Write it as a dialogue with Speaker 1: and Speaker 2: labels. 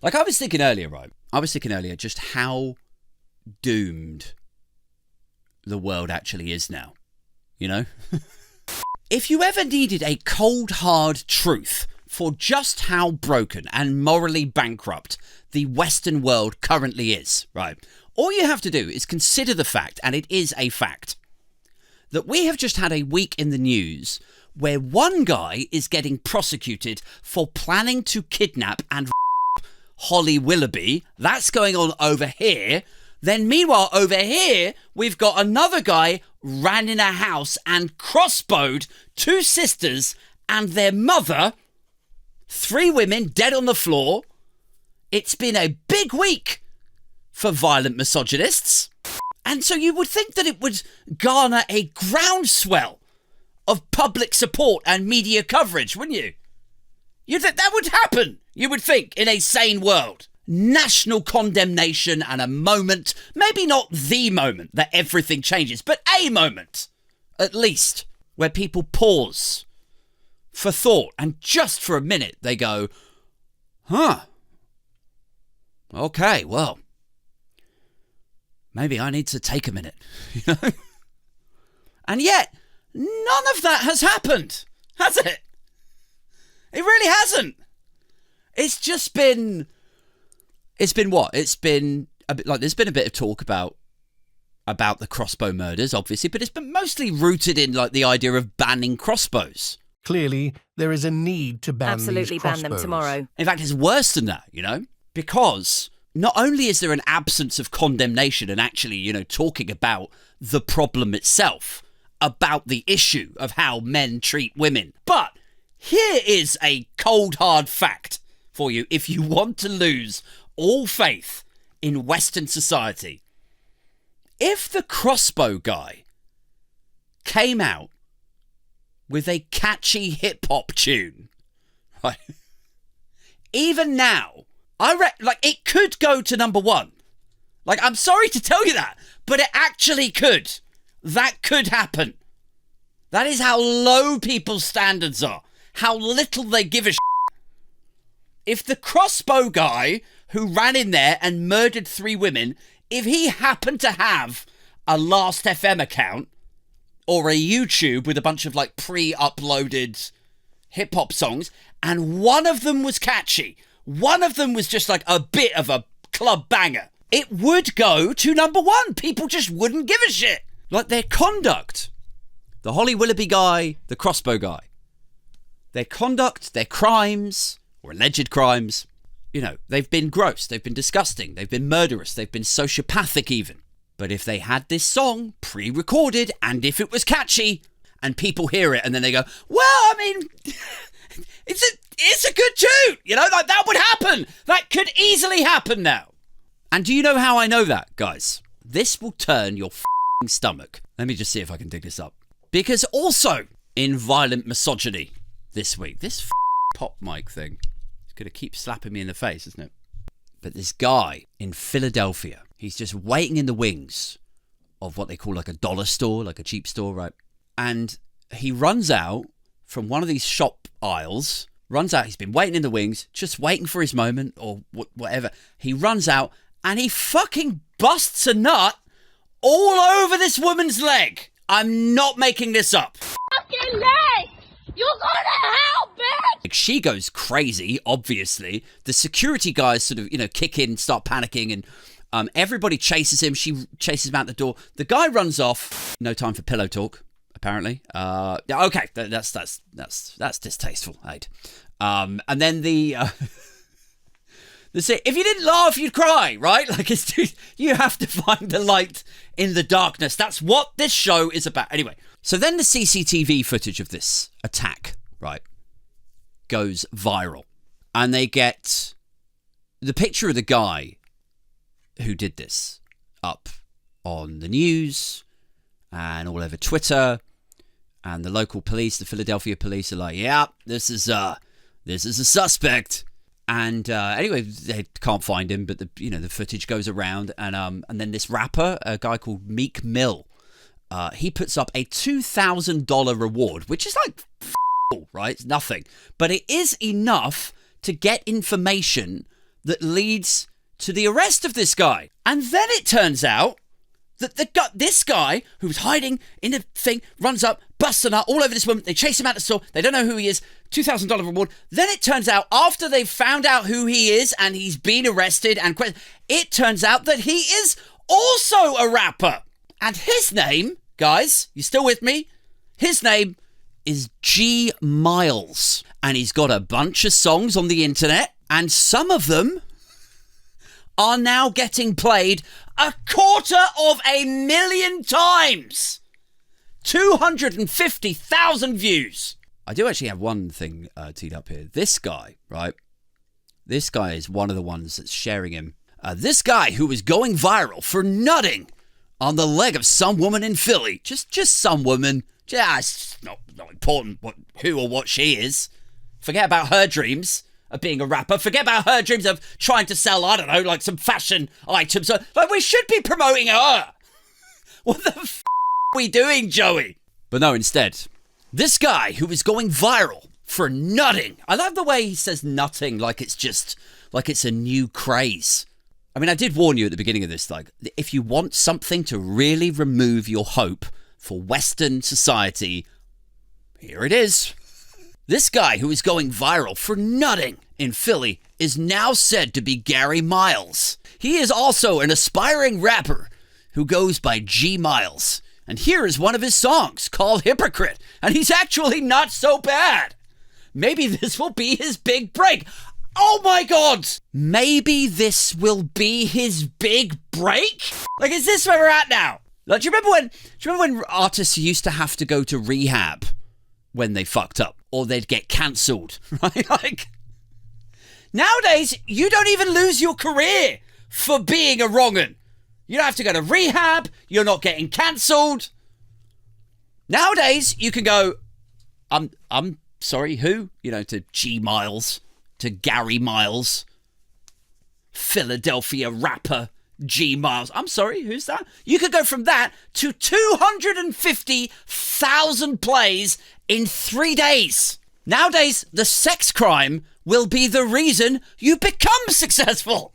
Speaker 1: Like, I was thinking earlier, right? I was thinking earlier just how doomed the world actually is now. You know? If you ever needed a cold, hard truth for just how broken and morally bankrupt the Western world currently is, right? All you have to do is consider the fact, and it is a fact, that we have just had a week in the news where one guy is getting prosecuted for planning to kidnap and Holly Willoughby. That's going on over here. Then meanwhile, over here, we've got another guy ran in a house and crossbowed 2 sisters and their mother. 3 women dead on the floor. It's been a big week for violent misogynists. And so you would think that it would garner a groundswell of public support and media coverage, wouldn't you? You'd think that would happen, you would think, in a sane world. National condemnation and a moment, maybe not the moment that everything changes, but a moment, at least, where people pause for thought and just for a minute they go, huh, okay, well, maybe I need to take a minute, you know? And yet, none of that has happened, has it? It really hasn't. It's just been... It's been what? It's been a bit like there's been a bit of talk about the crossbow murders, obviously, but it's been mostly rooted in like the idea of banning crossbows.
Speaker 2: Clearly, there is a need to ban
Speaker 3: Absolutely
Speaker 2: these
Speaker 3: ban them tomorrow.
Speaker 1: In fact, it's worse than that, you know, because not only is there an absence of condemnation and actually, you know, talking about the problem itself, about the issue of how men treat women, but here is a cold, hard fact for you if you want to lose all faith in Western society. If the crossbow guy came out with a catchy hip-hop tune, right, even now, it could go to number 1. Like, I'm sorry to tell you that, but it actually could. That could happen. That is how low people's standards are. How little they give a shit. If the crossbow guy who ran in there and murdered 3 women, if he happened to have a Last FM account or a YouTube with a bunch of like pre-uploaded hip-hop songs, and one of them was catchy, one of them was just like a bit of a club banger, it would go to number 1. People just wouldn't give a shit. Like their conduct, the Holly Willoughby guy, the crossbow guy, their conduct, their crimes, or alleged crimes, you know, they've been gross, they've been disgusting, they've been murderous, they've been sociopathic even. But if they had this song pre-recorded, and if it was catchy, and people hear it, and then they go, well, I mean, it's a good tune, you know, like that would happen. That could easily happen now. And do you know how I know that, guys? This will turn your f***ing stomach. Let me just see if I can dig this up. Because also, in violent misogyny this week, this f***ing pop mic thing, going to keep slapping me in the face, isn't it? But this guy in Philadelphia, he's just waiting in the wings of what they call like a dollar store, like a cheap store, right? And he runs out from one of these shop aisles, he's been waiting in the wings, just waiting for his moment or whatever. He runs out and he fucking busts a nut all over this woman's leg. I'm not making this up.
Speaker 4: Fucking leg! You're gonna hell, bitch!
Speaker 1: She goes crazy, obviously. The security guys sort of, you know, kick in, start panicking, and everybody chases him. She chases him out the door. The guy runs off. No time for pillow talk, apparently. Okay, that's distasteful, Aid. And then if you didn't laugh, you'd cry, right? Like, you have to find the light in the darkness. That's what this show is about. Anyway, so then the CCTV footage of this attack, right, goes viral. And they get the picture of the guy who did this up on the news and all over Twitter. And the local police, the Philadelphia police, are like, yeah, this is a suspect. And anyway, they can't find him, but the footage goes around, and then this rapper, a guy called Meek Mill, he puts up a $2,000 reward, which is like right? It's nothing, but it is enough to get information that leads to the arrest of this guy. And then it turns out that this guy who was hiding in a thing runs up, busts a nut all over this woman. They chase him out the store. They don't know who he is. $2,000 reward. Then it turns out, after they've found out who he is and he's been arrested, it turns out that he is also a rapper. And his name, guys, you still with me? His name is G Miles. And he's got a bunch of songs on the internet, and some of them are now getting played 250,000 times. 250,000 views. I do actually have one thing teed up here. This guy, right? This guy is one of the ones that's sharing him. This guy who was going viral for nutting on the leg of some woman in Philly. Just some woman. It's not important who or what she is. Forget about her dreams of being a rapper. Forget about her dreams of trying to sell, I don't know, like some fashion items. Like, we should be promoting her. What the f*** are we doing, Joey? But no, instead, this guy who is going viral for nutting. I love the way he says nutting like it's a new craze. I mean, I did warn you at the beginning of this, like, if you want something to really remove your hope for Western society, here it is. This guy who is going viral for nutting in Philly is now said to be Gary Miles. He is also an aspiring rapper who goes by G Miles. And here is one of his songs called Hypocrite. And he's actually not so bad. Maybe this will be his big break. Oh my God! Maybe this will be his big break? Like, is this where we're at now? Like, do you remember when artists used to have to go to rehab when they fucked up? Or they'd get cancelled, right? Like, nowadays, you don't even lose your career for being a wrong'un. You don't have to go to rehab. You're not getting cancelled. Nowadays, you can go, I'm sorry, who? You know, to G Miles, to Gary Miles, Philadelphia rapper G Miles. I'm sorry, who's that? You could go from that to 250,000 plays in 3 days. Nowadays, the sex crime will be the reason you become successful.